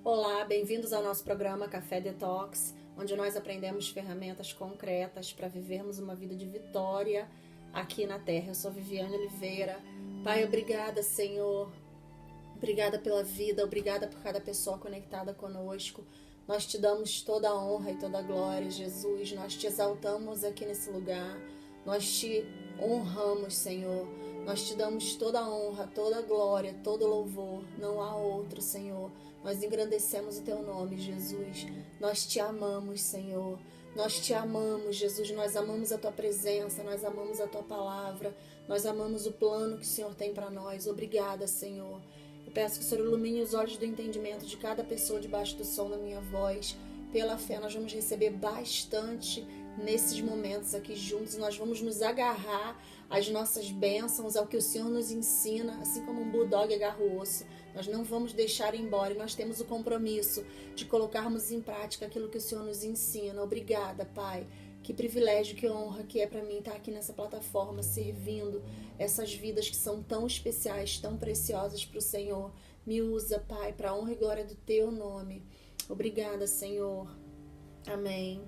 Olá, bem-vindos ao nosso programa Café Detox, onde nós aprendemos ferramentas concretas para vivermos uma vida de vitória aqui na Terra. Eu sou Viviane Oliveira. Pai, obrigada, Senhor. Obrigada pela vida, obrigada por cada pessoa conectada conosco. Nós te damos toda a honra e toda a glória, Jesus. Nós te exaltamos aqui nesse lugar. Nós te honramos, Senhor. Nós te damos toda a honra, toda a glória, todo o louvor. Não há outro, Senhor. Nós engrandecemos o teu nome, Jesus. Nós te amamos, Senhor. Nós te amamos, Jesus. Nós amamos a tua presença, nós amamos a tua palavra. Nós amamos o plano que o Senhor tem para nós. Obrigada, Senhor. Eu peço que o Senhor ilumine os olhos do entendimento de cada pessoa debaixo do som da minha voz. Pela fé, nós vamos receber bastante nesses momentos aqui juntos. Nós vamos nos agarrar às nossas bênçãos, ao que o Senhor nos ensina, assim como um bulldog agarra o osso. Nós não vamos deixar ir embora e nós temos o compromisso de colocarmos em prática aquilo que o Senhor nos ensina. Obrigada, Pai. Que privilégio, que honra que é para mim estar aqui nessa plataforma, servindo essas vidas que são tão especiais, tão preciosas para o Senhor. Me usa, Pai, para a honra e glória do teu nome. Obrigada, Senhor. Amém.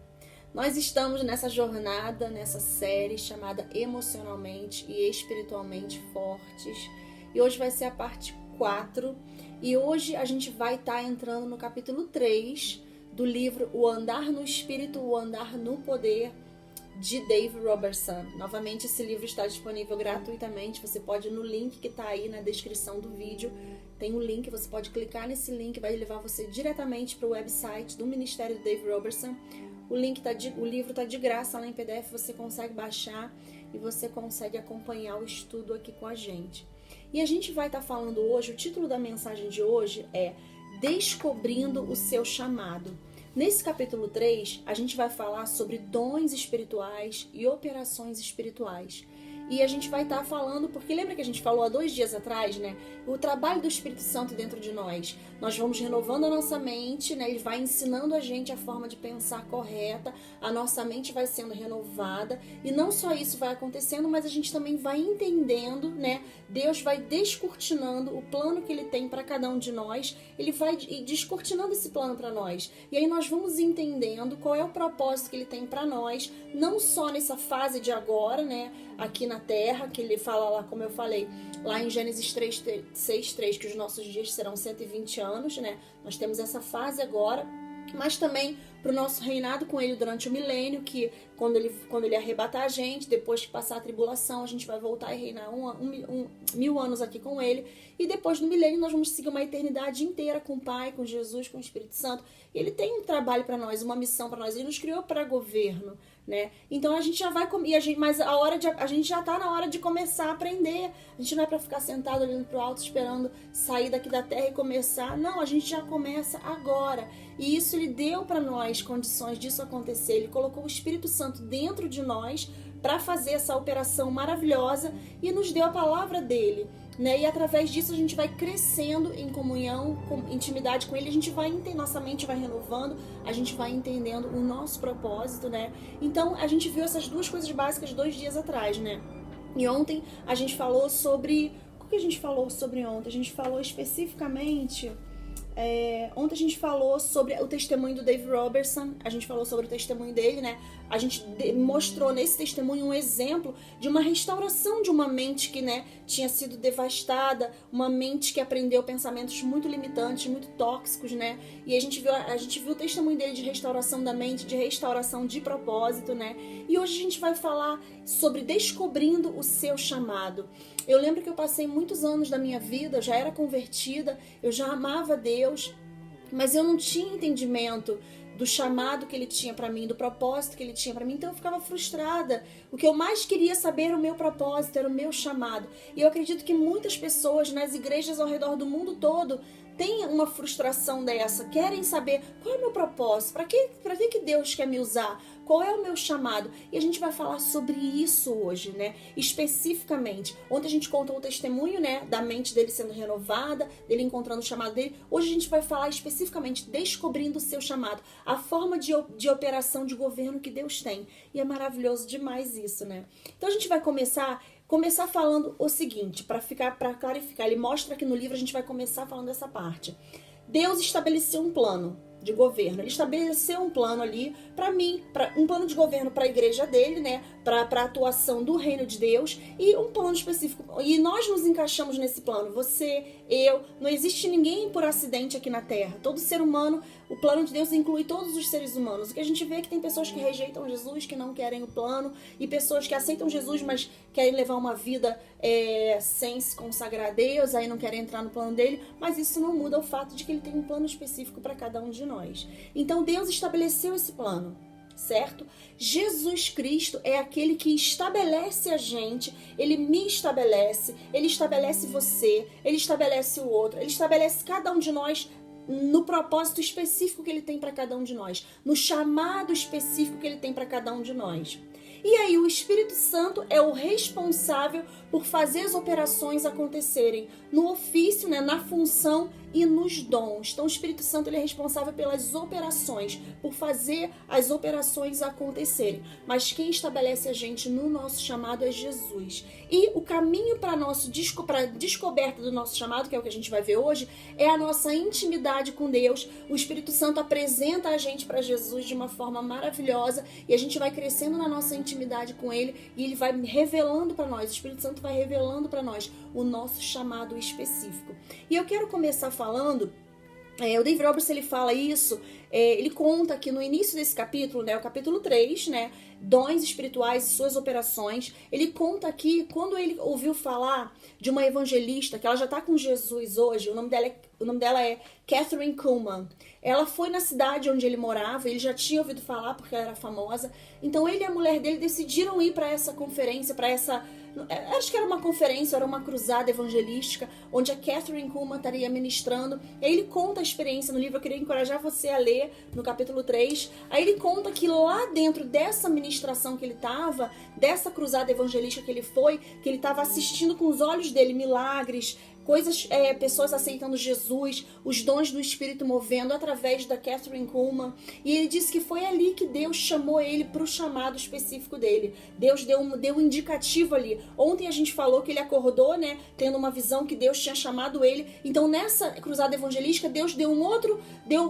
Nós estamos nessa jornada, nessa série chamada Emocionalmente e Espiritualmente Fortes. E hoje vai ser a parte 4. E hoje a gente vai estar entrando no capítulo 3 do livro O Andar no Espírito, O Andar no Poder, de Dave Robertson. Novamente, esse livro está disponível gratuitamente. Você pode ir no link que está aí na descrição do vídeo. Tem um link, você pode clicar nesse link, vai levar você diretamente para o website do Ministério de Dave Robertson. O livro está de graça lá em PDF, você consegue baixar e você consegue acompanhar o estudo aqui com a gente. E a gente vai estar falando hoje, o título da mensagem de hoje é Descobrindo o Seu Chamado. Nesse capítulo 3, a gente vai falar sobre dons espirituais e operações espirituais. E a gente vai estar falando, porque lembra que a gente falou há 2 dias atrás, né? O trabalho do Espírito Santo dentro de nós. Nós vamos renovando a nossa mente, né? Ele vai ensinando a gente a forma de pensar correta. A nossa mente vai sendo renovada. E não só isso vai acontecendo, mas a gente também vai entendendo, né? Deus vai descortinando o plano que Ele tem para cada um de nós. Ele vai descortinando esse plano para nós. E aí nós vamos entendendo qual é o propósito que Ele tem para nós. Não só nessa fase de agora, né? Aqui na Terra, que ele fala lá, como eu falei, lá em Gênesis 6:3, que os nossos dias serão 120 anos, né? Nós temos essa fase agora, mas também para o nosso reinado com ele durante o milênio, que quando ele arrebatar a gente, depois que passar a tribulação, a gente vai voltar e reinar 1000 anos aqui com ele, e depois do milênio nós vamos seguir uma eternidade inteira com o Pai, com Jesus, com o Espírito Santo. E ele tem um trabalho para nós, uma missão para nós, ele nos criou para governo, né? Então a gente já vai mas a gente já tá na hora de começar a aprender. A gente não é para ficar sentado olhando pro alto esperando sair daqui da terra e começar. Não, a gente já começa agora. E isso ele deu para nós condições disso acontecer. Ele colocou o Espírito Santo dentro de nós para fazer essa operação maravilhosa e nos deu a palavra dele, né? E através disso a gente vai crescendo em comunhão, com intimidade com ele, a gente vai nossa mente vai renovando, a gente vai entendendo o nosso propósito, né? Então a gente viu essas 2 coisas básicas 2 dias atrás, né? E ontem a gente falou sobre... O que a gente falou sobre ontem? A gente falou especificamente... Ontem a gente falou sobre o testemunho do Dave Robertson, a gente falou sobre o testemunho dele, né? A gente mostrou nesse testemunho um exemplo de uma restauração de uma mente que, né, tinha sido devastada, uma mente que aprendeu pensamentos muito limitantes, muito tóxicos, né? E a gente viu o testemunho dele de restauração da mente, de restauração de propósito, né? E hoje a gente vai falar sobre descobrindo o seu chamado. Eu lembro que eu passei muitos anos da minha vida, eu já era convertida, eu já amava Deus, mas eu não tinha entendimento do chamado que ele tinha para mim, do propósito que ele tinha para mim, então eu ficava frustrada. O que eu mais queria saber era o meu propósito, era o meu chamado. E eu acredito que muitas pessoas nas igrejas ao redor do mundo todo têm uma frustração dessa, querem saber qual é o meu propósito, para que Deus quer me usar, qual é o meu chamado. E a gente vai falar sobre isso hoje, né? Especificamente. Ontem a gente contou o testemunho, né, da mente dele sendo renovada, dele encontrando o chamado dele. Hoje a gente vai falar especificamente descobrindo o seu chamado, a forma de operação de governo que Deus tem. E é maravilhoso demais isso, né? Então a gente vai começar falando o seguinte, para clarificar. Ele mostra aqui no livro, a gente vai começar falando essa parte. Deus estabeleceu um plano de governo. Ele estabeleceu um plano ali para mim, um plano de governo para a igreja dele, né, para a atuação do reino de Deus, e um plano específico. E nós nos encaixamos nesse plano. Você, eu, não existe ninguém por acidente aqui na Terra. Todo ser humano, o plano de Deus inclui todos os seres humanos. O que a gente vê é que tem pessoas que rejeitam Jesus, que não querem o plano, e pessoas que aceitam Jesus, mas querem levar uma vida sem se consagrar a Deus, aí não querem entrar no plano dele, mas isso não muda o fato de que ele tem um plano específico para cada um de nós. Então Deus estabeleceu esse plano, certo? Jesus Cristo é aquele que estabelece a gente, ele me estabelece, ele estabelece você, ele estabelece o outro, ele estabelece cada um de nós no propósito específico que ele tem para cada um de nós, no chamado específico que ele tem para cada um de nós. E aí o Espírito Santo é o responsável por fazer as operações acontecerem no ofício, né, na função e nos dons. Então o Espírito Santo ele é responsável pelas operações, por fazer as operações acontecerem. Mas quem estabelece a gente no nosso chamado é Jesus. E o caminho para a descoberta do nosso chamado, que é o que a gente vai ver hoje, é a nossa intimidade com Deus. O Espírito Santo apresenta a gente para Jesus de uma forma maravilhosa e a gente vai crescendo na nossa intimidade com Ele e Ele vai revelando para nós, o Espírito Santo vai revelando para nós o nosso chamado específico. E eu quero começar falando, o David Roberts ele fala isso, ele conta que no início desse capítulo, né, o capítulo 3, né, dons espirituais e suas operações, ele conta aqui, quando ele ouviu falar de uma evangelista, que ela já está com Jesus hoje, o nome dela é Kathryn Kuhlman. Ela foi na cidade onde ele morava, ele já tinha ouvido falar porque ela era famosa, então ele e a mulher dele decidiram ir para essa conferência, acho que era uma conferência, era uma cruzada evangelística, onde a Kathryn Kuhlman estaria ministrando. E aí ele conta a experiência no livro, eu queria encorajar você a ler, no capítulo 3. Aí ele conta que lá dentro dessa ministração que ele estava, dessa cruzada evangelística que ele foi, que ele estava assistindo com os olhos dele milagres, coisas, pessoas aceitando Jesus, os dons do Espírito movendo através da Kathryn Kuhlman. E ele disse que foi ali que Deus chamou ele para o chamado específico dele. Deus deu um indicativo ali. Ontem a gente falou que ele acordou, né, tendo uma visão que Deus tinha chamado ele. Então nessa cruzada evangelística, Deus deu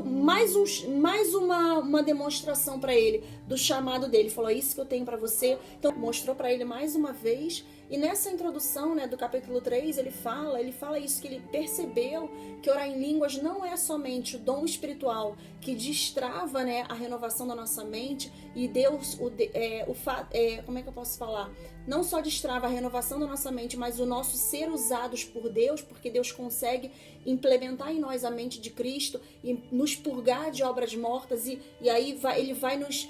mais uma demonstração para ele do chamado dele. Falou, é isso que eu tenho para você. Então mostrou para ele mais uma vez. E nessa introdução, né, do capítulo 3, ele fala isso, que ele percebeu que orar em línguas não é somente o dom espiritual que destrava, né, a renovação da nossa mente, e Deus, como é que eu posso falar? Não só destrava a renovação da nossa mente, mas o nosso ser usados por Deus, porque Deus consegue implementar em nós a mente de Cristo e nos purgar de obras mortas, e aí ele vai nos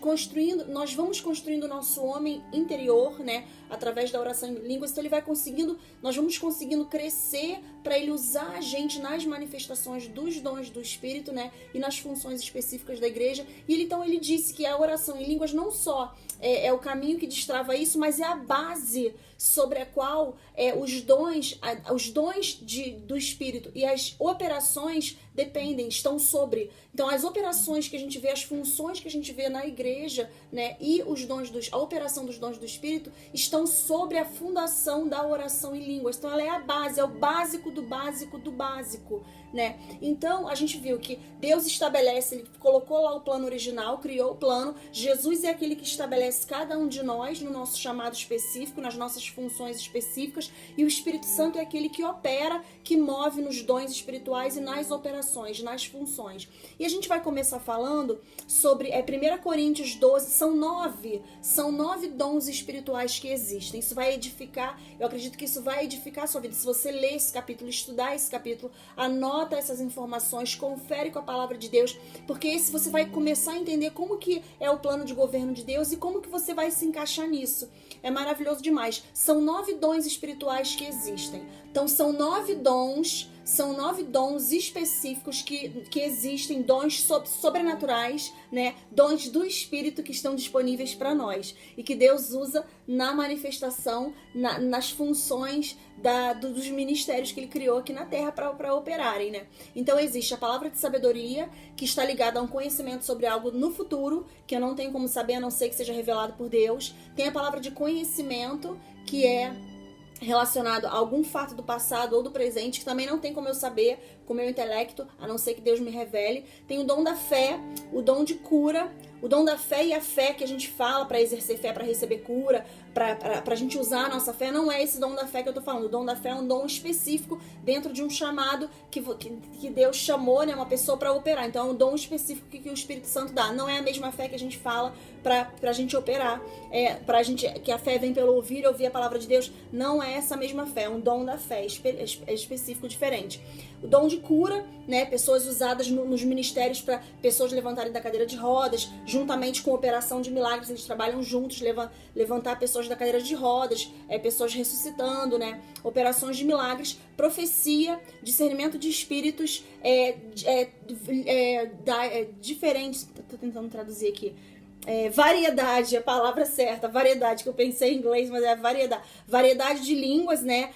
construindo, nós vamos construindo o nosso homem interior, né, através da oração em línguas. Então nós vamos conseguindo crescer para ele usar a gente nas manifestações dos dons do Espírito, né, e nas funções específicas da igreja. E então ele disse que a oração em línguas não só é o caminho que destrava isso, mas é a base sobre a qual os dons do Espírito e as operações estão sobre. Então as operações que a gente vê, as funções que a gente vê na igreja, né, e a operação dos dons do Espírito estão sobre a fundação da oração em línguas. Então ela é a base, é o básico do básico do básico, né? Então a gente viu que Deus estabelece, ele colocou lá o plano original, criou o plano. Jesus é aquele que estabelece cada um de nós no nosso chamado específico, nas nossas funções específicas, e o Espírito Santo é aquele que opera, que move nos dons espirituais e nas operações, nas funções. E a gente vai começar falando sobre 1 Coríntios 12, são nove dons espirituais que existem. Isso vai edificar, eu acredito que isso vai edificar a sua vida. Se você ler esse capítulo, estudar esse capítulo, anota essas informações, confere com a palavra de Deus, porque você vai começar a entender como que é o plano de governo de Deus e como que você vai se encaixar nisso. É maravilhoso demais. São 9 dons espirituais que existem. Então são 9 dons específicos que existem, dons sobrenaturais, né? Dons do Espírito que estão disponíveis para nós e que Deus usa na manifestação, nas funções dos ministérios que Ele criou aqui na Terra para operarem, né? Então existe a palavra de sabedoria, que está ligada a um conhecimento sobre algo no futuro, que eu não tenho como saber, a não ser que seja revelado por Deus. Tem a palavra de conhecimento, que é relacionado a algum fato do passado ou do presente, que também não tem como eu saber com o meu intelecto, a não ser que Deus me revele. Tem o dom da fé, o dom de cura, o dom da fé, e a fé que a gente fala para exercer fé, para receber cura, pra gente usar a nossa fé, não é esse dom da fé que eu tô falando. O dom da fé é um dom específico dentro de um chamado que Deus chamou, né, uma pessoa para operar. Então é um dom específico que o Espírito Santo dá. Não é a mesma fé que a gente fala pra gente operar. Pra gente, que a fé vem pelo ouvir a palavra de Deus. Não é essa mesma fé, é um dom da fé específico, diferente. O dom de cura, né, pessoas usadas nos ministérios para pessoas levantarem da cadeira de rodas, juntamente com a operação de milagres, eles trabalham juntos, levantar pessoas da cadeira de rodas, pessoas ressuscitando, né, operações de milagres, profecia, discernimento de espíritos, diferentes, tô tentando traduzir aqui, variedade, a palavra certa, variedade, que eu pensei em inglês, mas é variedade de línguas, né,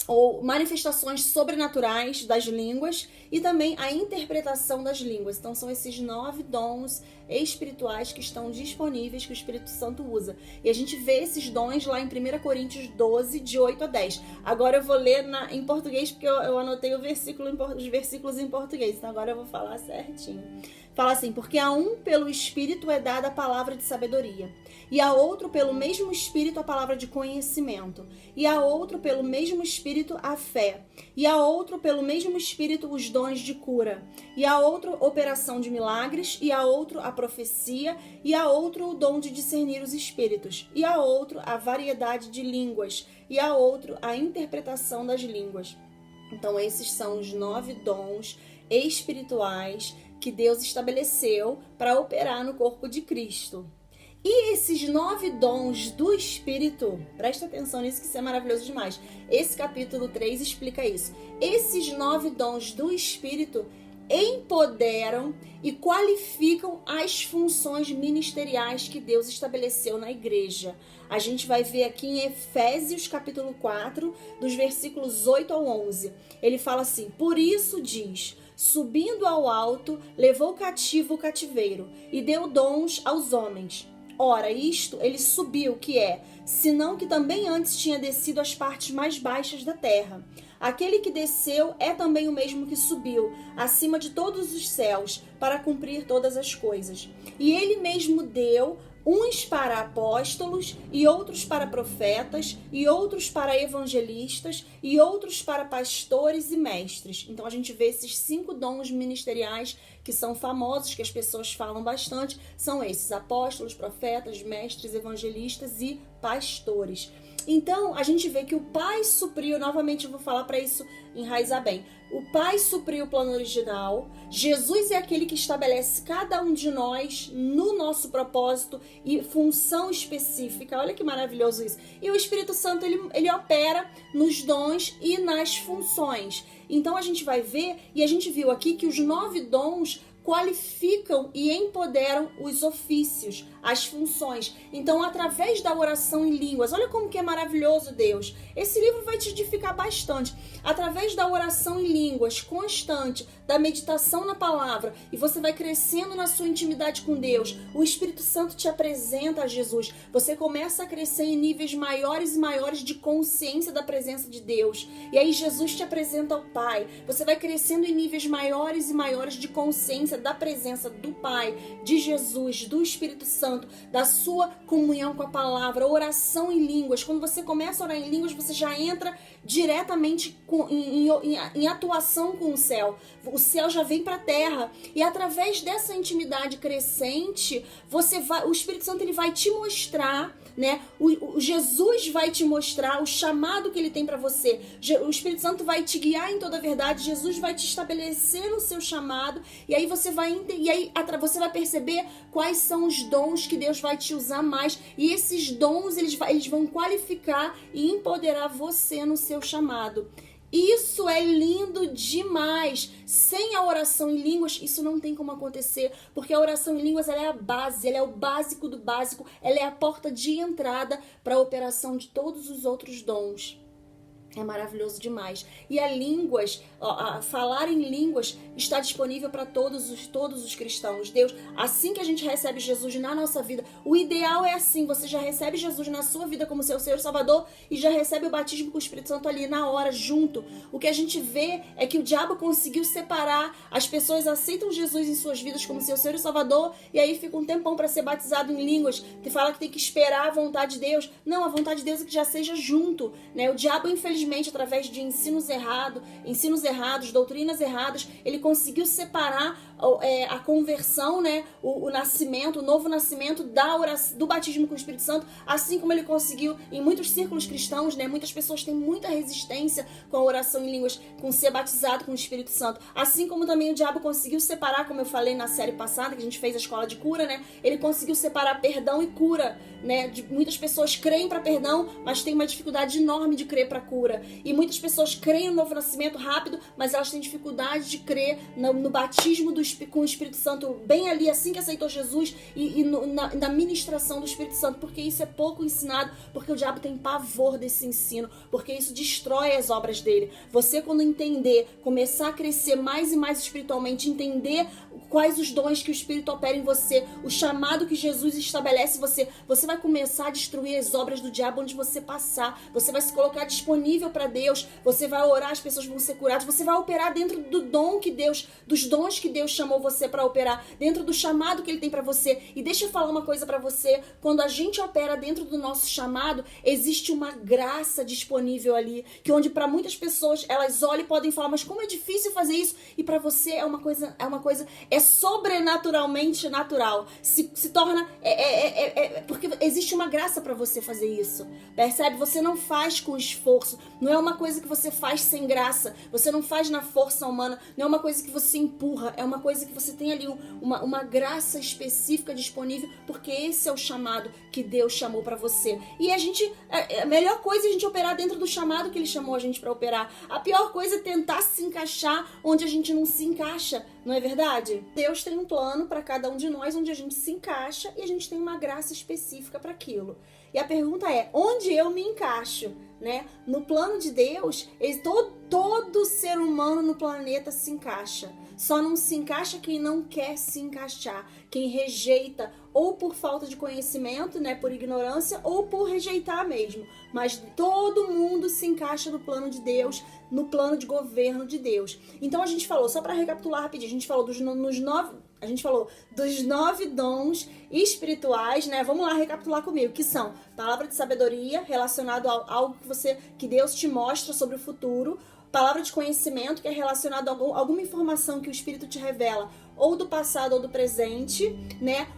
ou manifestações sobrenaturais das línguas, e também a interpretação das línguas. Então são esses 9 dons espirituais que estão disponíveis, que o Espírito Santo usa. E a gente vê esses dons lá em 1 Coríntios 12, de 8 a 10. Agora eu vou ler em português, porque eu anotei os versículos em português, então agora eu vou falar certinho. Fala assim: porque a um pelo Espírito é dada a palavra de sabedoria, e a outro pelo mesmo Espírito a palavra de conhecimento, e a outro pelo mesmo Espírito a fé, e a outro pelo mesmo Espírito os dons de cura, e a outro operação de milagres, e a outro a profecia, e a outro o dom de discernir os espíritos, e a outro a variedade de línguas, e a outro a interpretação das línguas. Então esses são os 9 dons espirituais que Deus estabeleceu para operar no corpo de Cristo. E esses 9 dons do Espírito, presta atenção nisso, que isso é maravilhoso demais. Esse capítulo 3 explica isso. Esses 9 dons do Espírito empoderam e qualificam as funções ministeriais que Deus estabeleceu na igreja. A gente vai ver aqui em Efésios capítulo 4, dos versículos 8 ao 11. Ele fala assim: por isso diz: subindo ao alto, levou cativo o cativeiro e deu dons aos homens. Ora, isto ele subiu, que é, senão que também antes tinha descido às partes mais baixas da terra. Aquele que desceu é também o mesmo que subiu, acima de todos os céus, para cumprir todas as coisas. E ele mesmo deu uns para apóstolos, e outros para profetas, e outros para evangelistas, e outros para pastores e mestres. Então a gente vê esses 5 dons ministeriais que são famosos, que as pessoas falam bastante, são esses: apóstolos, profetas, mestres, evangelistas e pastores. Então a gente vê que o Pai supriu, novamente eu vou falar para isso enraizar bem, o Pai supriu o plano original, Jesus é aquele que estabelece cada um de nós no nosso propósito e função específica. Olha que maravilhoso isso. E o Espírito Santo, ele opera nos dons e nas funções. Então a gente vai ver, e a gente viu aqui que os 9 dons qualificam e empoderam os ofícios, as funções. Então, através da oração em línguas, olha como que é maravilhoso Deus. Esse livro vai te edificar bastante. Através da oração em línguas constante, da meditação na palavra, e você vai crescendo na sua intimidade com Deus, o Espírito Santo te apresenta a Jesus. Você começa a crescer em níveis maiores e maiores de consciência da presença de Deus. E aí Jesus te apresenta ao Pai. Você vai crescendo em níveis maiores e maiores de consciência da presença do Pai, de Jesus, do Espírito Santo, da sua comunhão com a palavra, oração em línguas. Quando você começa a orar em línguas, você já entra diretamente em atuação com o céu. O céu já vem para a terra. E através dessa intimidade crescente, o Espírito Santo ele vai te mostrar, né? O Jesus vai te mostrar o chamado que ele tem para você. O Espírito Santo vai te guiar em toda a verdade. Jesus vai te estabelecer no seu chamado. E aí você vai perceber quais são os dons que Deus vai te usar mais. E esses dons eles vão qualificar e empoderar você no seu chamado. Isso é lindo demais. Sem a oração em línguas, isso não tem como acontecer, porque a oração em línguas ela é a base, ela é o básico do básico, ela é a porta de entrada para a operação de todos os outros dons. É maravilhoso demais. E falar em línguas está disponível para todos os cristãos. Deus, assim que a gente recebe Jesus na nossa vida, o ideal é assim, você já recebe Jesus na sua vida como seu Senhor e Salvador e já recebe o batismo com o Espírito Santo ali na hora, junto. O que a gente vê é que o diabo conseguiu separar, as pessoas aceitam Jesus em suas vidas como seu Senhor e Salvador e aí fica um tempão para ser batizado em línguas. Te fala que tem que esperar a vontade de Deus. Não, a vontade de Deus é que já seja junto, né? O diabo, infelizmente, através de ensinos errados, doutrinas erradas, ele conseguiu separar a conversão, né? O nascimento, o novo nascimento do batismo com o Espírito Santo, assim como ele conseguiu em muitos círculos cristãos, né? Muitas pessoas têm muita resistência com a oração em línguas, com ser batizado com o Espírito Santo, assim como também o diabo conseguiu separar, como eu falei na série passada, que a gente fez a escola de cura, né? Ele conseguiu separar perdão e cura, né? Muitas pessoas creem para perdão, mas tem uma dificuldade enorme de crer para cura. E muitas pessoas creem no novo nascimento rápido, mas elas têm dificuldade de crer no batismo com o Espírito Santo bem ali, assim que aceitou Jesus, na ministração do Espírito Santo, porque isso é pouco ensinado, porque o diabo tem pavor desse ensino, porque isso destrói as obras dele. Você, quando entender, começar a crescer mais e mais espiritualmente, entender quais os dons que o Espírito opera em você, o chamado que Jesus estabelece em você vai começar a destruir as obras do diabo onde você passar, você vai se colocar disponível para Deus, você vai orar, as pessoas vão ser curadas, você vai operar dentro dos dons que Deus chamou você para operar, dentro do chamado que Ele tem para você. E deixa eu falar uma coisa para você, quando a gente opera dentro do nosso chamado, existe uma graça disponível ali, que onde para muitas pessoas, elas olham e podem falar, mas como é difícil fazer isso, e para você é uma coisa, é sobrenaturalmente natural, se torna, porque existe uma graça para você fazer isso, percebe? Você não faz com esforço, não é uma coisa que você faz sem graça, você não faz na força humana, não é uma coisa que você empurra, é uma coisa que você tem ali uma graça específica disponível, porque esse é o chamado que Deus chamou para você. E a melhor coisa é a gente operar dentro do chamado que Ele chamou a gente para operar. A pior coisa é tentar se encaixar onde a gente não se encaixa, não é verdade? Deus tem um plano para cada um de nós onde a gente se encaixa e a gente tem uma graça específica para aquilo. E a pergunta é, onde eu me encaixo, né? No plano de Deus, todo ser humano no planeta se encaixa. Só não se encaixa quem não quer se encaixar, quem rejeita, ou por falta de conhecimento, né, por ignorância, ou por rejeitar mesmo. Mas todo mundo se encaixa no plano de Deus, no plano de governo de Deus. Então a gente falou, só para recapitular rapidinho, a gente falou dos 9 dons espirituais, né? Vamos lá recapitular comigo, que são palavra de sabedoria, relacionado a algo que Deus te mostra sobre o futuro, palavra de conhecimento, que é relacionado a alguma informação que o Espírito te revela, ou do passado ou do presente, né?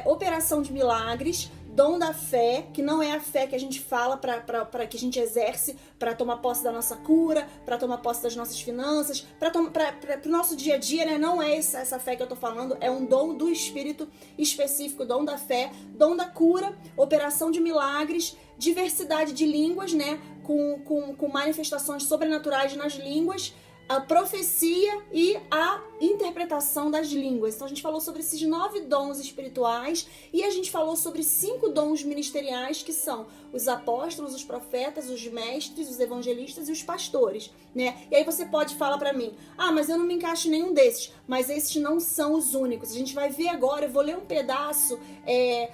Operação de milagres, dom da fé, que não é a fé que a gente fala para que a gente exerce para tomar posse da nossa cura, para tomar posse das nossas finanças, para o nosso dia a dia, né? Não é essa fé que eu tô falando, é um dom do Espírito específico, dom da fé, dom da cura, operação de milagres, diversidade de línguas, né? Com manifestações sobrenaturais nas línguas, a profecia e a interpretação das línguas. Então a gente falou sobre esses 9 dons espirituais e a gente falou sobre 5 dons ministeriais, que são os apóstolos, os profetas, os mestres, os evangelistas e os pastores, né? E aí você pode falar para mim, mas eu não me encaixo em nenhum desses, mas esses não são os únicos. A gente vai ver agora, eu vou ler um pedaço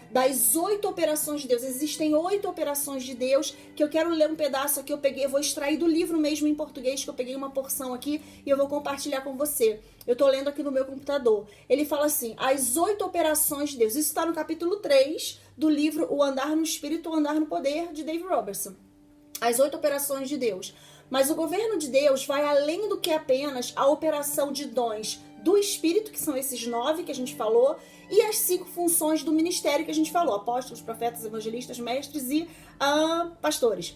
das 8 operações de Deus. Existem 8 operações de Deus, que eu quero ler um pedaço aqui, eu vou extrair do livro mesmo em português, que eu peguei uma porção aqui e eu vou compartilhar com você. Eu tô lendo aqui no meu computador. Ele fala assim, as 8 operações de Deus. Isso está no capítulo 3 do livro O Andar no Espírito, O Andar no Poder, de Dave Robertson. As 8 operações de Deus. Mas o governo de Deus vai além do que apenas a operação de dons do Espírito, que são esses 9 que a gente falou, e as 5 funções do ministério que a gente falou, apóstolos, profetas, evangelistas, mestres e pastores.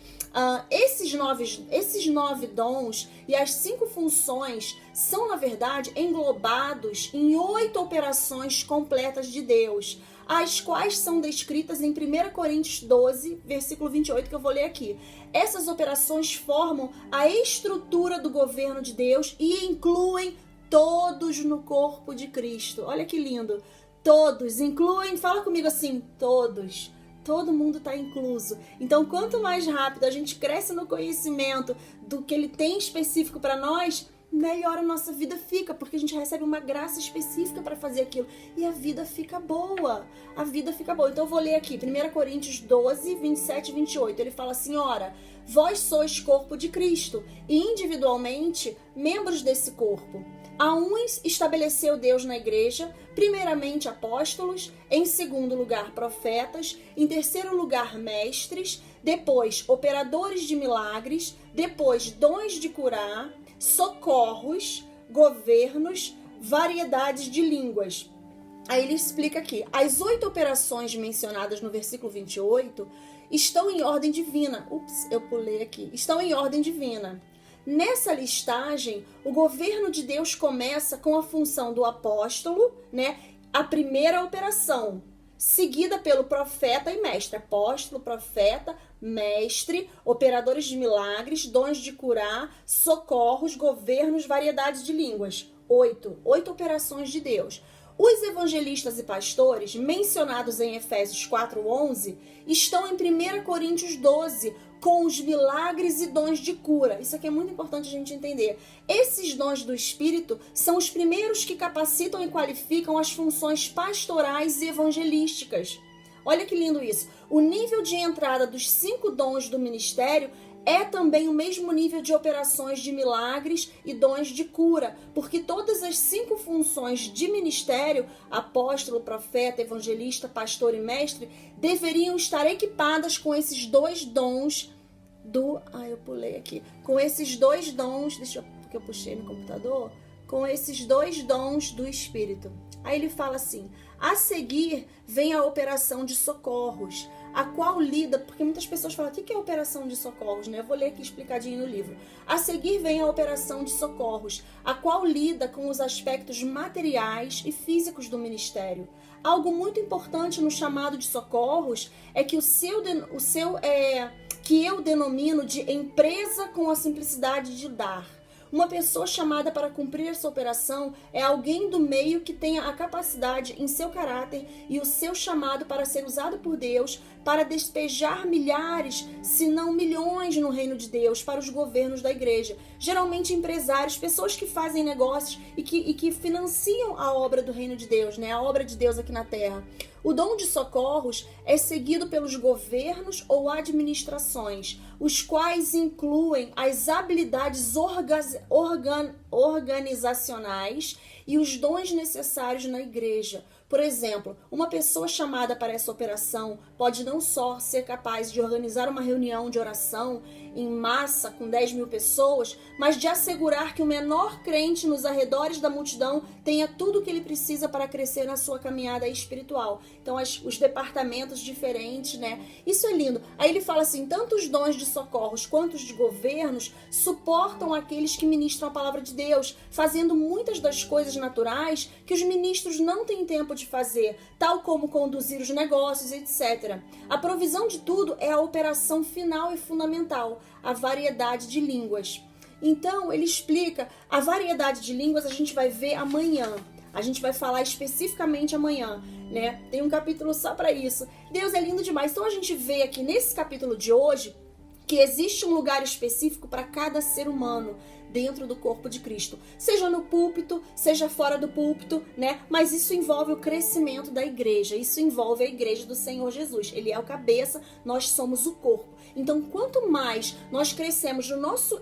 Esses 9 dons e as 5 funções são, na verdade, englobados em 8 operações completas de Deus, as quais são descritas em 1 Coríntios 12, versículo 28, que eu vou ler aqui. Essas operações formam a estrutura do governo de Deus e incluem todos no corpo de Cristo. Olha que lindo. Todos incluem, fala comigo assim, todos todo mundo está incluso. Então, quanto mais rápido a gente cresce no conhecimento do que ele tem específico para nós, melhor a nossa vida fica, porque a gente recebe uma graça específica para fazer aquilo. E a vida fica boa. A vida fica boa. Então eu vou ler aqui, 1 Coríntios 12, 27 e 28. Ele fala assim, ora, vós sois corpo de Cristo e individualmente membros desse corpo. A uns estabeleceu Deus na igreja, primeiramente apóstolos, em segundo lugar profetas, em terceiro lugar mestres, depois operadores de milagres, depois dons de curar, socorros, governos, variedades de línguas. Aí ele explica aqui, as 8 operações mencionadas no versículo 28 estão em ordem divina. Eu pulei aqui. Estão em ordem divina. Nessa listagem, o governo de Deus começa com a função do apóstolo, né? A primeira operação, seguida pelo profeta e mestre. Apóstolo, profeta, mestre, operadores de milagres, dons de curar, socorros, governos, variedades de línguas. 8 operações de Deus. Os evangelistas e pastores, mencionados em Efésios 4:11, estão em 1 Coríntios 12, com os milagres e dons de cura. Isso aqui é muito importante a gente entender. Esses dons do Espírito são os primeiros que capacitam e qualificam as funções pastorais e evangelísticas. Olha que lindo isso. O nível de entrada dos 5 dons do ministério é também o mesmo nível de operações de milagres e dons de cura, porque todas as 5 funções de ministério, apóstolo, profeta, evangelista, pastor e mestre, deveriam estar equipadas com esses 2 dons do... eu pulei aqui. Com esses 2 dons... porque eu puxei no computador. Com esses 2 dons do Espírito. Aí ele fala assim, a seguir vem a operação de socorros, a qual lida, porque muitas pessoas falam, o que é a operação de socorros, né? Eu vou ler aqui explicadinho no livro. A seguir vem a operação de socorros, a qual lida com os aspectos materiais e físicos do ministério. Algo muito importante no chamado de socorros é que que eu denomino de empresa com a simplicidade de dar. Uma pessoa chamada para cumprir essa operação é alguém do meio que tenha a capacidade em seu caráter e o seu chamado para ser usado por Deus para despejar milhares, se não milhões no reino de Deus para os governos da igreja. Geralmente empresários, pessoas que fazem negócios e que financiam a obra do reino de Deus, né? A obra de Deus aqui na terra. O dom de socorros é seguido pelos governos ou administrações, os quais incluem as habilidades organizacionais e os dons necessários na igreja. Por exemplo, uma pessoa chamada para essa operação pode não só ser capaz de organizar uma reunião de oração em massa com 10.000 pessoas, mas de assegurar que o menor crente nos arredores da multidão tenha tudo o que ele precisa para crescer na sua caminhada espiritual. Então, os departamentos diferentes, né? Isso é lindo. Aí ele fala assim, tanto os dons de socorros quanto os de governos suportam aqueles que ministram a palavra de Deus, fazendo muitas das coisas naturais que os ministros não têm tempo de fazer, tal como conduzir os negócios, etc. A provisão de tudo é a operação final e fundamental, a variedade de línguas. Então, ele explica a variedade de línguas, a gente vai ver amanhã. A gente vai falar especificamente amanhã, né? Tem um capítulo só para isso. Deus é lindo demais. Então, a gente vê aqui nesse capítulo de hoje que existe um lugar específico para cada ser humano dentro do corpo de Cristo, seja no púlpito, seja fora do púlpito, né? Mas isso envolve o crescimento da igreja, isso envolve a igreja do Senhor Jesus. Ele é o cabeça, nós somos o corpo. Então, quanto mais nós crescemos no nosso,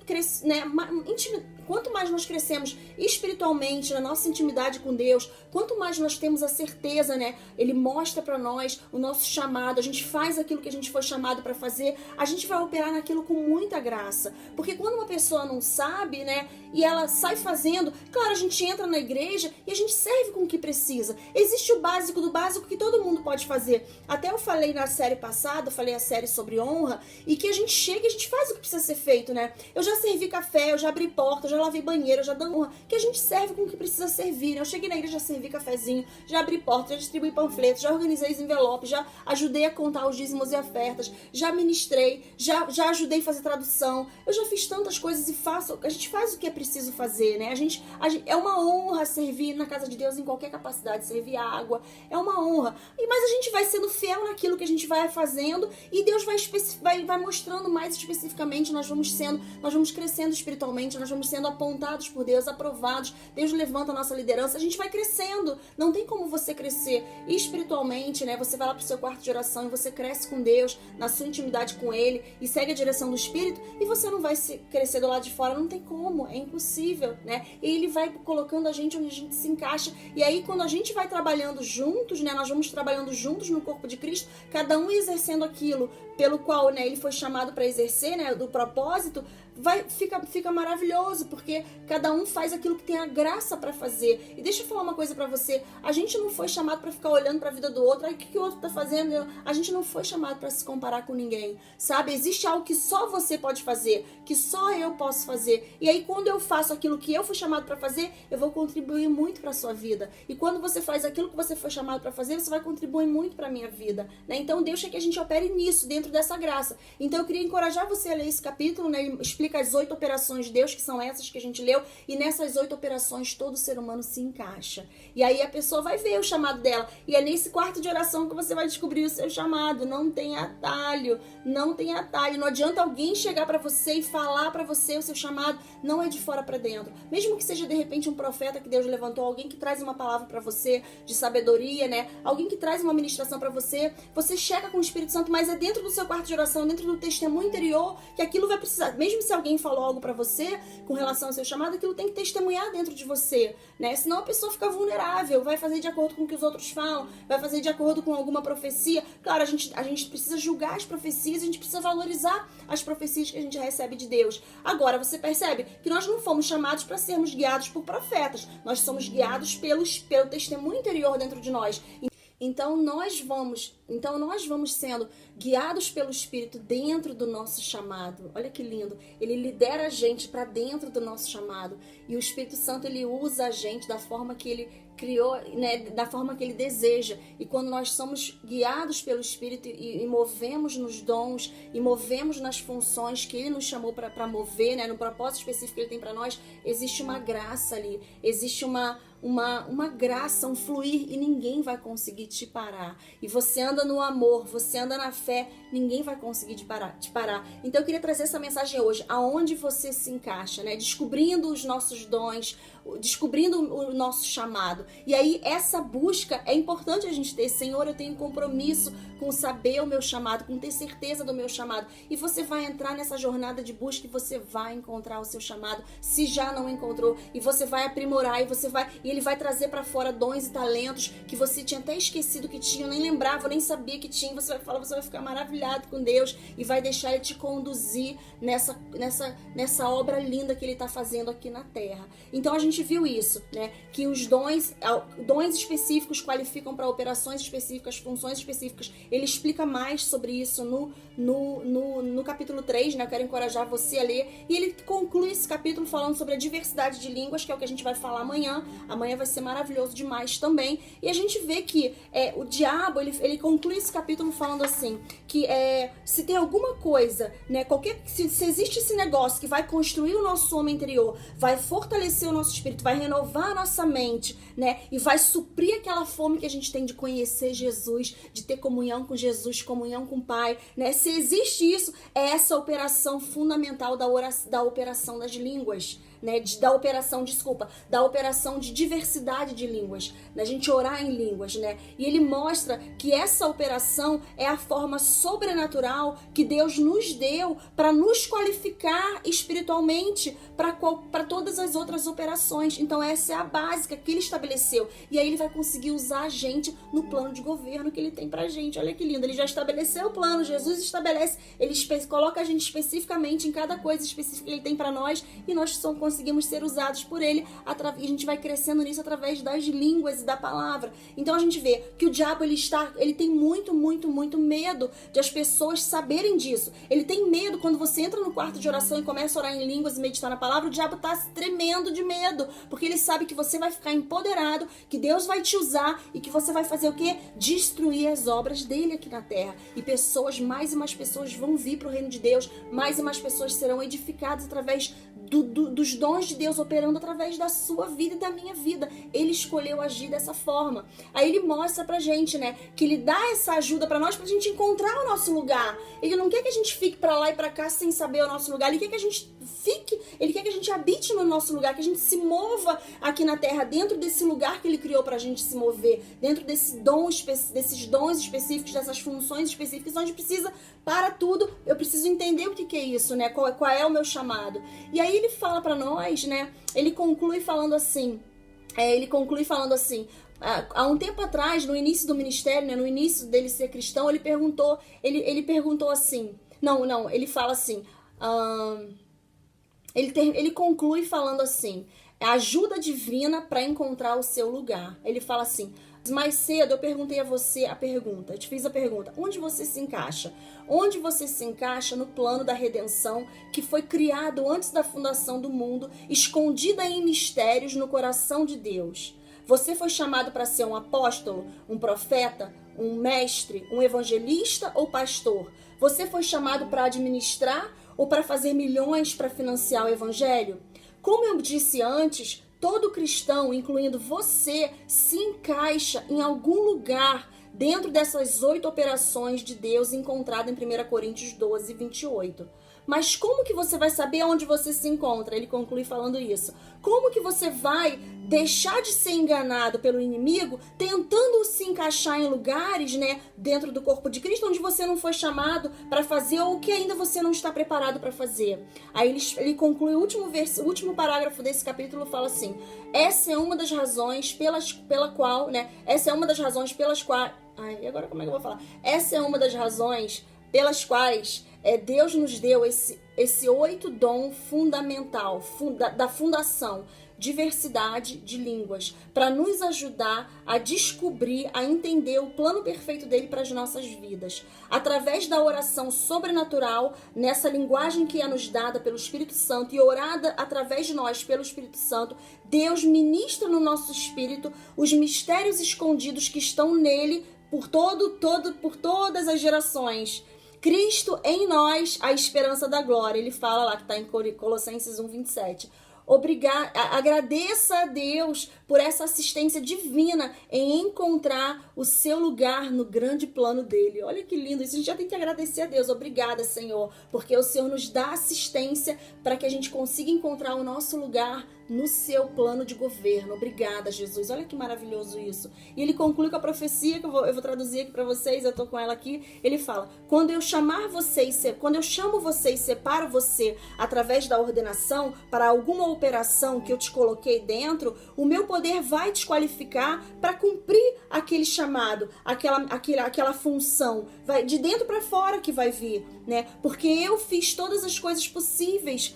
quanto mais nós crescemos espiritualmente, na nossa intimidade com Deus, quanto mais nós temos a certeza, né? Ele mostra para nós o nosso chamado, a gente faz aquilo que a gente foi chamado para fazer, a gente vai operar naquilo com muita graça. Porque quando uma pessoa não sabe, né, e ela sai fazendo, claro, a gente entra na igreja e a gente serve com o que precisa. Existe o básico do básico que todo mundo pode fazer. Até eu falei na série passada, eu falei a série sobre honra, e que a gente chega e a gente faz o que precisa ser feito, né? Eu já servi café, eu já abri porta, eu já lavei banheiro, eu já dou honra, que a gente serve com o que precisa servir, né? Eu cheguei na igreja, já servi cafezinho, já abri porta, já distribuí panfletos, já organizei os envelopes, já ajudei a contar os dízimos e ofertas, já ministrei, já ajudei a fazer tradução, eu já fiz tantas coisas e a gente gente faz o que é preciso fazer, né? É uma honra servir na casa de Deus em qualquer capacidade, servir água, é uma honra. Mas a gente vai sendo fiel naquilo que a gente vai fazendo e Deus vai mostrando mais especificamente, nós vamos crescendo espiritualmente, nós vamos sendo apontados por Deus, aprovados, Deus levanta a nossa liderança, a gente vai crescendo. Não tem como você crescer espiritualmente, né? Você vai lá pro seu quarto de oração e você cresce com Deus, na sua intimidade com Ele e segue a direção do Espírito e você não vai crescer do lado de fora, não tem como, é impossível, né? E Ele vai colocando a gente onde a gente se encaixa e aí quando a gente vai trabalhando juntos, né? Nós vamos trabalhando juntos no corpo de Cristo, cada um exercendo aquilo pelo qual, né, ele foi chamado para exercer, né, do propósito, fica maravilhoso, porque cada um faz aquilo que tem a graça para fazer. E deixa eu falar uma coisa para você, a gente não foi chamado para ficar olhando para a vida do outro, aí o que o outro tá fazendo? A gente não foi chamado para se comparar com ninguém, sabe? Existe algo que só você pode fazer, que só eu posso fazer. E aí quando eu faço aquilo que eu fui chamado para fazer, eu vou contribuir muito para sua vida. E quando você faz aquilo que você foi chamado para fazer, você vai contribuir muito para minha vida, né? Então Deus quer que a gente opere nisso, dentro dessa graça. Então eu queria encorajar você a ler esse capítulo, né? Ele explica as 8 operações de Deus, que são essas que a gente leu, e nessas 8 operações todo ser humano se encaixa. E aí a pessoa vai ver o chamado dela, e é nesse quarto de oração que você vai descobrir o seu chamado. Não tem atalho, não tem atalho. Não adianta alguém chegar para você e falar para você o seu chamado, não é de fora para dentro. Mesmo que seja de repente um profeta que Deus levantou, alguém que traz uma palavra para você de sabedoria, né? Alguém que traz uma ministração para você, você chega com o Espírito Santo, mas é dentro do seu quarto de oração, dentro do testemunho interior, que aquilo vai precisar. Mesmo se alguém falou algo pra você com relação ao seu chamado, aquilo tem que testemunhar dentro de você, né? Senão a pessoa fica vulnerável, vai fazer de acordo com o que os outros falam, vai fazer de acordo com alguma profecia. Claro, a gente precisa julgar as profecias, a gente precisa valorizar as profecias que a gente recebe de Deus. Agora, você percebe que nós não fomos chamados para sermos guiados por profetas, nós somos guiados pelo testemunho interior dentro de nós. Então nós vamos sendo guiados pelo Espírito dentro do nosso chamado. Olha que lindo. Ele lidera a gente para dentro do nosso chamado. E o Espírito Santo, ele usa a gente da forma que ele criou, né, da forma que ele deseja. E quando nós somos guiados pelo Espírito e movemos nos dons e movemos nas funções que ele nos chamou para mover, né, no propósito específico que ele tem para nós, existe uma graça ali, existe uma graça, um fluir, e ninguém vai conseguir te parar. E você anda no amor, você anda na fé, ninguém vai conseguir te parar. Então eu queria trazer essa mensagem hoje, aonde você se encaixa, né? Descobrindo os nossos dons, descobrindo o nosso chamado. E aí essa busca é importante a gente ter. Senhor, eu tenho compromisso com saber o meu chamado, com ter certeza do meu chamado. E você vai entrar nessa jornada de busca e você vai encontrar o seu chamado, se já não encontrou, e você vai aprimorar, e ele vai trazer para fora dons e talentos que você tinha até esquecido que tinha, nem lembrava, nem sabia que tinha. Você vai ficar maravilhado com Deus e vai deixar ele te conduzir nessa obra linda que ele está fazendo aqui na terra. Então a gente viu isso, né? Que os dons específicos qualificam para operações específicas, funções específicas. Ele explica mais sobre isso no capítulo 3, né? Eu quero encorajar você a ler. E ele conclui esse capítulo falando sobre a diversidade de línguas, que é o que a gente vai falar amanhã. Amanhã vai ser maravilhoso demais também. E a gente vê que o diabo, ele conclui esse capítulo falando assim, que se tem alguma coisa, né? Se existe esse negócio que vai construir o nosso homem interior, vai fortalecer o nosso espírito, vai renovar a nossa mente, né? E vai suprir aquela fome que a gente tem de conhecer Jesus, de ter comunhão com Jesus, comunhão com o Pai, né? Se existe isso, é essa operação fundamental da operação das línguas, né? Da operação de diversidade de línguas, da gente orar em línguas, né? E ele mostra que essa operação é a forma sobrenatural que Deus nos deu para nos qualificar espiritualmente para todas as outras operações. Então essa é a básica que ele estabeleceu. E aí ele vai conseguir usar a gente no plano de governo que ele tem pra gente. Olha que lindo, ele já estabeleceu o plano, Jesus estabelece, ele coloca a gente especificamente em cada coisa específica que ele tem para nós, e nós conseguimos ser usados por ele, e a gente vai crescendo nisso através das línguas e da palavra. Então a gente vê que o diabo, ele tem muito, muito, muito medo de as pessoas saberem disso. Ele tem medo quando você entra no quarto de oração e começa a orar em línguas e meditar na palavra. O diabo tá tremendo de medo, porque ele sabe que você vai ficar empoderado, que Deus vai te usar e que você vai fazer o quê? Destruir as obras dele aqui na terra. E mais e mais pessoas vão vir para o reino de Deus, mais e mais pessoas serão edificadas através dos dons de Deus operando através da sua vida e da minha vida. Ele escolheu agir dessa forma. Aí ele mostra pra gente, né, que ele dá essa ajuda pra nós, pra gente encontrar o nosso lugar. Ele não quer que a gente fique pra lá e pra cá sem saber o nosso lugar. Ele quer que a gente fique, ele quer que a gente habite no nosso lugar, que a gente se mova aqui na terra, dentro desse lugar que ele criou pra gente se mover, dentro desses dons específicos, dessas funções específicas. Então a gente precisa, para tudo, eu preciso entender o que é isso, né? Qual é o meu chamado. E aí ele fala pra nós, né? Ele conclui falando assim, há um tempo atrás, no início do ministério, né, no início dele ser cristão, ele perguntou assim, ele fala assim, ele conclui falando assim, ajuda divina para encontrar o seu lugar. Ele fala assim, mais cedo eu perguntei a você eu te fiz a pergunta, onde você se encaixa? Onde você se encaixa no plano da redenção que foi criado antes da fundação do mundo, escondida em mistérios no coração de Deus? Você foi chamado para ser um apóstolo, um profeta, um mestre, um evangelista ou pastor? Você foi chamado para administrar ou para fazer milhões para financiar o evangelho? Como eu disse antes, todo cristão, incluindo você, se encaixa em algum lugar dentro dessas 8 operações de Deus encontradas em 1 Coríntios 12, 28. Mas como que você vai saber onde você se encontra? Ele conclui falando isso. Como que você vai deixar de ser enganado pelo inimigo tentando se encaixar em lugares, né, dentro do corpo de Cristo onde você não foi chamado para fazer ou que ainda você não está preparado para fazer? Aí ele conclui o último parágrafo desse capítulo, fala assim: essa é uma das razões pela qual, né? Essa é uma das razões pelas quais. Ai, e agora como é que eu vou falar? Essa é uma das razões pelas quais Deus nos deu esse 8 dom fundamental, da fundação, diversidade de línguas, para nos ajudar a descobrir, a entender o plano perfeito dele para as nossas vidas. Através da oração sobrenatural, nessa linguagem que é nos dada pelo Espírito Santo e orada através de nós pelo Espírito Santo, Deus ministra no nosso espírito os mistérios escondidos que estão nele por todas as gerações. Cristo em nós, a esperança da glória. Ele fala lá, que está em Colossenses 1:27. Agradeça a Deus por essa assistência divina em encontrar o seu lugar no grande plano dele. Olha que lindo isso, a gente já tem que agradecer a Deus. Obrigada, Senhor, porque o Senhor nos dá assistência para que a gente consiga encontrar o nosso lugar no seu plano de governo. Obrigada, Jesus. Olha que maravilhoso isso. E ele conclui com a profecia, que eu vou traduzir aqui para vocês, eu tô com ela aqui. Ele fala: quando eu chamo você e separo você através da ordenação para alguma operação que eu te coloquei dentro, o meu poder vai te qualificar para cumprir aquele chamado, aquela função. Vai de dentro para fora que vai vir, né? Porque eu fiz todas as coisas possíveis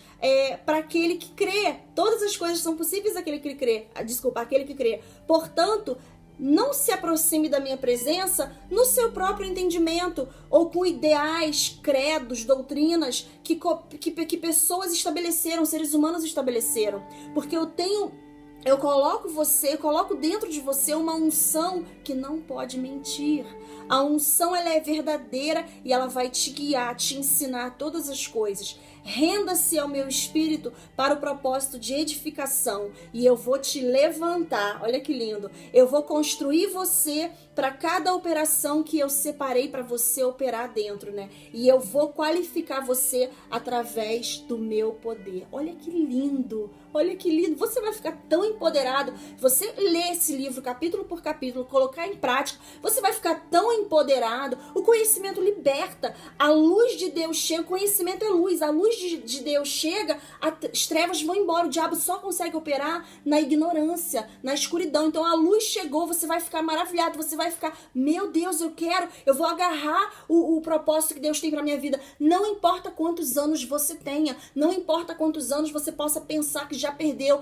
para aquele que crê. Todas as coisas são possíveis àquele que crê. Aquele que crê. Portanto, não se aproxime da minha presença no seu próprio entendimento ou com ideais, credos, doutrinas que pessoas estabeleceram, seres humanos estabeleceram. Porque eu coloco dentro de você uma unção que não pode mentir. A unção, ela é verdadeira e ela vai te guiar, te ensinar todas as coisas. Renda-se ao meu espírito para o propósito de edificação e eu vou te levantar. Olha que lindo. Eu vou construir você para cada operação que eu separei para você operar dentro, né? E eu vou qualificar você através do meu poder. Olha que lindo. Olha que lindo. Você vai ficar tão empoderado. Você ler esse livro capítulo por capítulo, colocar em prática, você vai ficar tão empoderado. O conhecimento liberta. A luz de Deus chega. O conhecimento é luz. A luz de Deus chega, as trevas vão embora. O diabo só consegue operar na ignorância, na escuridão. Então a luz chegou, você vai ficar maravilhado. Você vai ficar, meu Deus, eu vou agarrar o propósito que Deus tem pra minha vida. Não importa quantos anos você tenha, não importa quantos anos você possa pensar que já perdeu.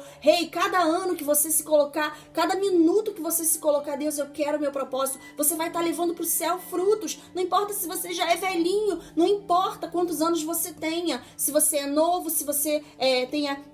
Cada ano que você se colocar, cada minuto que você se colocar, Deus, eu quero o meu propósito, você vai estar levando pro céu frutos. Não importa se você já é velhinho, não importa quantos anos você tenha, se você é novo, se você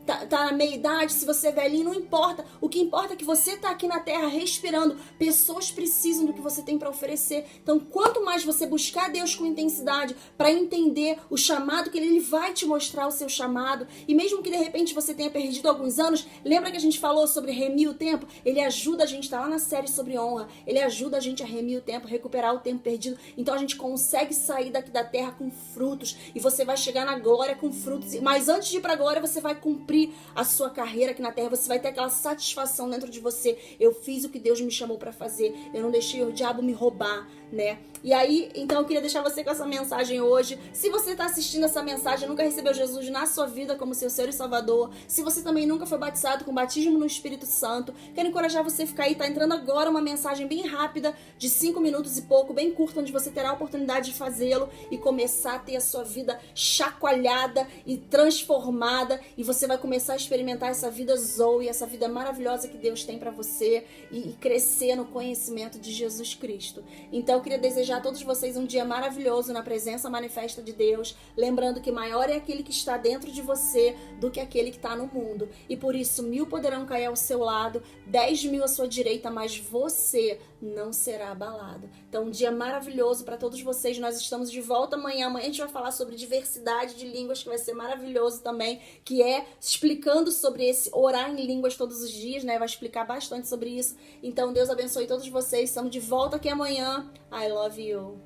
tá na meia idade, se você é velhinho, não importa. O que importa é que você tá aqui na terra respirando. Pessoas precisam do que você tem para oferecer. Então, quanto mais você buscar Deus com intensidade para entender o chamado que Ele vai te mostrar o seu chamado. E mesmo que de repente você tenha perdido alguns anos, lembra que a gente falou sobre remir o tempo? Ele ajuda a gente, tá lá na série sobre honra, ele ajuda a gente a remir o tempo, recuperar o tempo perdido. Então a gente consegue sair daqui da terra com frutos e você vai chegar na glória com frutos. Mas antes de ir pra glória, você vai cumprir a sua carreira aqui na terra, você vai ter aquela satisfação dentro de você. Eu fiz o que Deus me chamou para fazer, eu não deixei o diabo me roubar, né? E aí, então eu queria deixar você com essa mensagem hoje. Se você está assistindo essa mensagem, nunca recebeu Jesus na sua vida como seu Senhor e Salvador, se você também nunca foi batizado com batismo no Espírito Santo, quero encorajar você a ficar aí. Tá entrando agora uma mensagem bem rápida, de 5 minutos e pouco, bem curta, onde você terá a oportunidade de fazê-lo e começar a ter a sua vida chacoalhada e transformada, e você vai começar a experimentar essa vida Zoe, essa vida maravilhosa que Deus tem para você, e crescer no conhecimento de Jesus Cristo. Então eu queria desejar a todos vocês um dia maravilhoso na presença manifesta de Deus, lembrando que maior é aquele que está dentro de você do que aquele que está no mundo, e por isso 1000 poderão cair ao seu lado, 10.000 à sua direita, mas você não será abalado. Então um dia maravilhoso para todos vocês. Nós estamos de volta amanhã. Amanhã a gente vai falar sobre diversidade de línguas, que vai ser maravilhoso também, que é explicando sobre esse orar em línguas todos os dias, né? Vai explicar bastante sobre isso. Então Deus abençoe todos vocês. Estamos de volta aqui amanhã. I love you.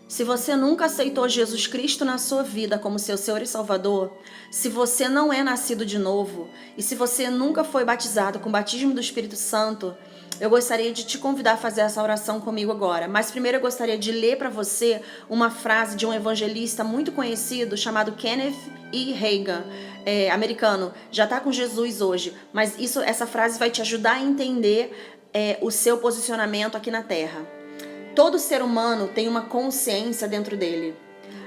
Se você nunca aceitou Jesus Cristo na sua vida como seu Senhor e Salvador, se você não é nascido de novo e se você nunca foi batizado com o batismo do Espírito Santo, eu gostaria de te convidar a fazer essa oração comigo agora. Mas primeiro eu gostaria de ler para você uma frase de um evangelista muito conhecido chamado Kenneth E. Hagin, americano. Já está com Jesus hoje, mas essa frase vai te ajudar a entender o seu posicionamento aqui na Terra. Todo ser humano tem uma consciência dentro dele.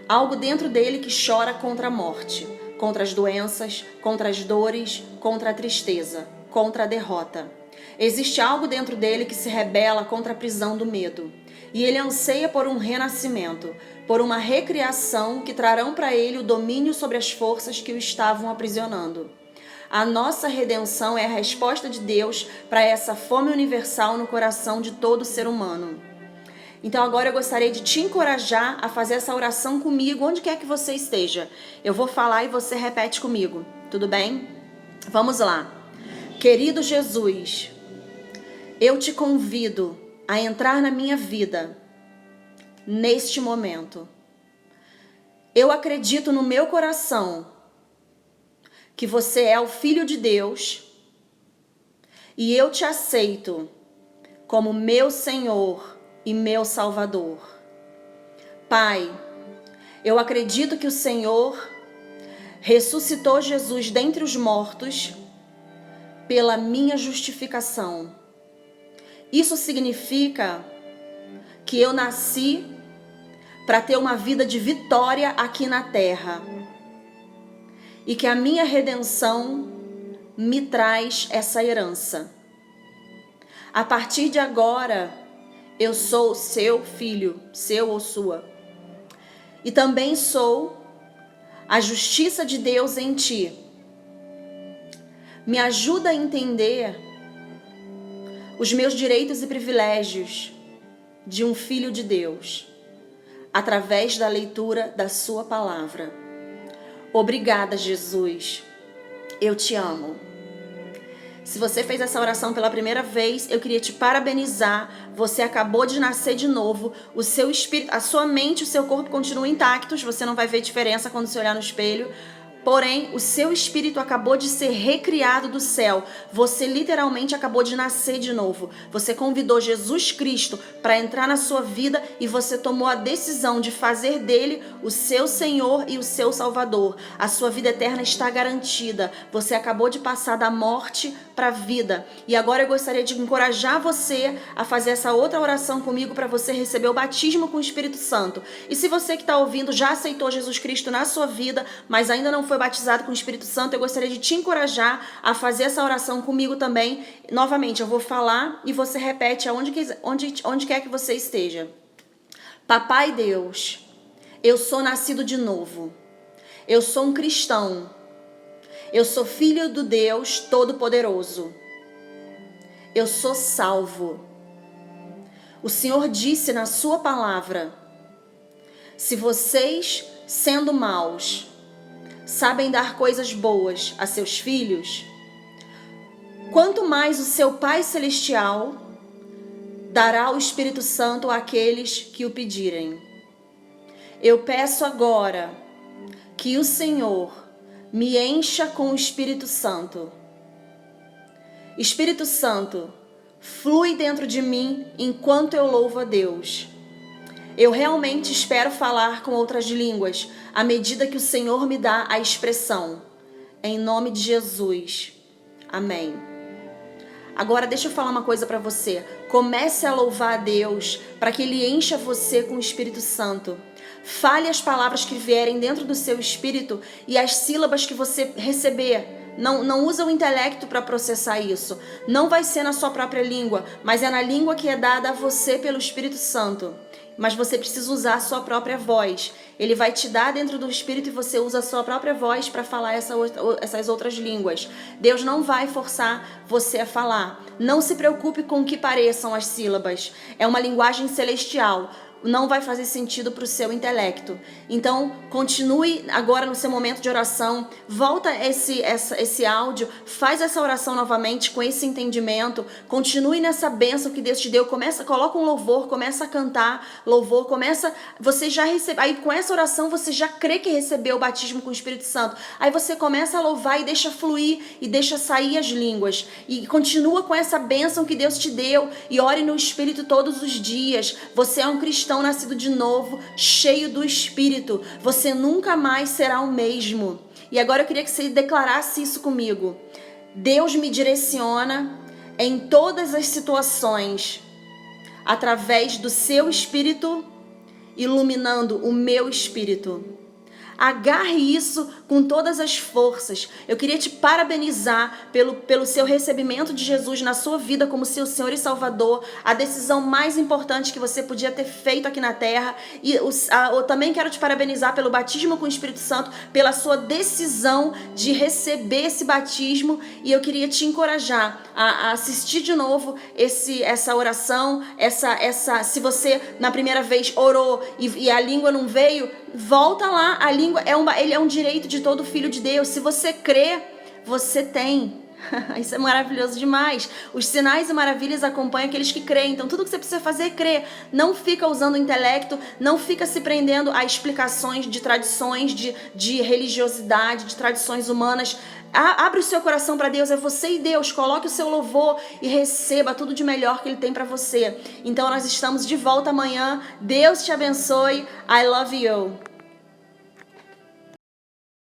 Algo dentro dele que chora contra a morte, contra as doenças, contra as dores, contra a tristeza, contra a derrota. Existe algo dentro dele que se rebela contra a prisão do medo. E ele anseia por um renascimento, por uma recriação que trarão para ele o domínio sobre as forças que o estavam aprisionando. A nossa redenção é a resposta de Deus para essa fome universal no coração de todo ser humano. Então agora eu gostaria de te encorajar a fazer essa oração comigo, onde quer que você esteja. Eu vou falar e você repete comigo, tudo bem? Vamos lá. Querido Jesus, eu te convido a entrar na minha vida neste momento. Eu acredito no meu coração que você é o Filho de Deus e eu te aceito como meu Senhor e meu Salvador. Pai, eu acredito que o Senhor ressuscitou Jesus dentre os mortos pela minha justificação. Isso significa que eu nasci para ter uma vida de vitória aqui na terra e que a minha redenção me traz essa herança. A partir de agora, eu sou seu filho, seu ou sua. E também sou a justiça de Deus em ti. Me ajuda a entender os meus direitos e privilégios de um filho de Deus, através da leitura da sua palavra. Obrigada, Jesus. Eu te amo. Se você fez essa oração pela primeira vez, eu queria te parabenizar. Você acabou de nascer de novo. O seu espírito, a sua mente, o seu corpo continuam intactos. Você não vai ver diferença quando você olhar no espelho. Porém, o seu espírito acabou de ser recriado do céu. Você literalmente acabou de nascer de novo. Você convidou Jesus Cristo para entrar na sua vida e você tomou a decisão de fazer dele o seu Senhor e o seu Salvador. A sua vida eterna está garantida. Você acabou de passar da morte para a vida. E agora eu gostaria de encorajar você a fazer essa outra oração comigo para você receber o batismo com o Espírito Santo. E se você que está ouvindo já aceitou Jesus Cristo na sua vida, mas ainda não foi batizado com o Espírito Santo, eu gostaria de te encorajar a fazer essa oração comigo também. Novamente, eu vou falar e você repete onde quer que você esteja. Papai Deus, eu sou nascido de novo. Eu sou um cristão. Eu sou filho do Deus Todo-Poderoso. Eu sou salvo. O Senhor disse na sua palavra: se vocês, sendo maus, sabem dar coisas boas a seus filhos, quanto mais o seu Pai Celestial dará o Espírito Santo àqueles que o pedirem. Eu peço agora que o Senhor me encha com o Espírito Santo. Espírito Santo, flui dentro de mim enquanto eu louvo a Deus. Eu realmente espero falar com outras línguas à medida que o Senhor me dá a expressão. Em nome de Jesus. Amém. Agora deixa eu falar uma coisa para você. Comece a louvar a Deus para que Ele encha você com o Espírito Santo. Fale as palavras que vierem dentro do seu espírito e as sílabas que você receber. Não usa o intelecto para processar isso. Não vai ser na sua própria língua, mas é na língua que é dada a você pelo Espírito Santo. Mas você precisa usar a sua própria voz. Ele vai te dar dentro do Espírito e você usa a sua própria voz para falar essas outras línguas. Deus não vai forçar você a falar. Não se preocupe com o que pareçam as sílabas. É uma linguagem celestial. Não vai fazer sentido para o seu intelecto. Então, continue agora no seu momento de oração. Volta esse áudio. Faz essa oração novamente com esse entendimento. Continue nessa bênção que Deus te deu. Coloca um louvor, começa a cantar louvor. Você já recebe. Aí com essa oração você já crê que recebeu o batismo com o Espírito Santo. Aí você começa a louvar e deixa fluir e deixa sair as línguas. E continua com essa bênção que Deus te deu. E ore no Espírito todos os dias. Você é um cristão nascido de novo, cheio do Espírito. Você nunca mais será o mesmo. E agora eu queria que você declarasse isso comigo. Deus me direciona em todas as situações através do seu Espírito, iluminando o meu espírito. Agarre isso com todas as forças. Eu queria te parabenizar pelo seu recebimento de Jesus na sua vida como seu Senhor e Salvador. A decisão mais importante que você podia ter feito aqui na terra. E eu também quero te parabenizar pelo batismo com o Espírito Santo, pela sua decisão de receber esse batismo. E eu queria te encorajar a assistir de novo essa oração. Se você na primeira vez orou e a língua não veio, volta lá. A língua ele é um direito de todo filho de Deus. Se você crê, você tem. Isso é maravilhoso demais. Os sinais e maravilhas acompanham aqueles que creem. Então tudo que você precisa fazer é crer. Não fica usando o intelecto, não fica se prendendo a explicações de tradições, de religiosidade, de tradições humanas. Abre o seu coração para Deus, é você e Deus. Coloque o seu louvor e receba tudo de melhor que Ele tem para você. Então nós estamos de volta amanhã. Deus te abençoe. I love you.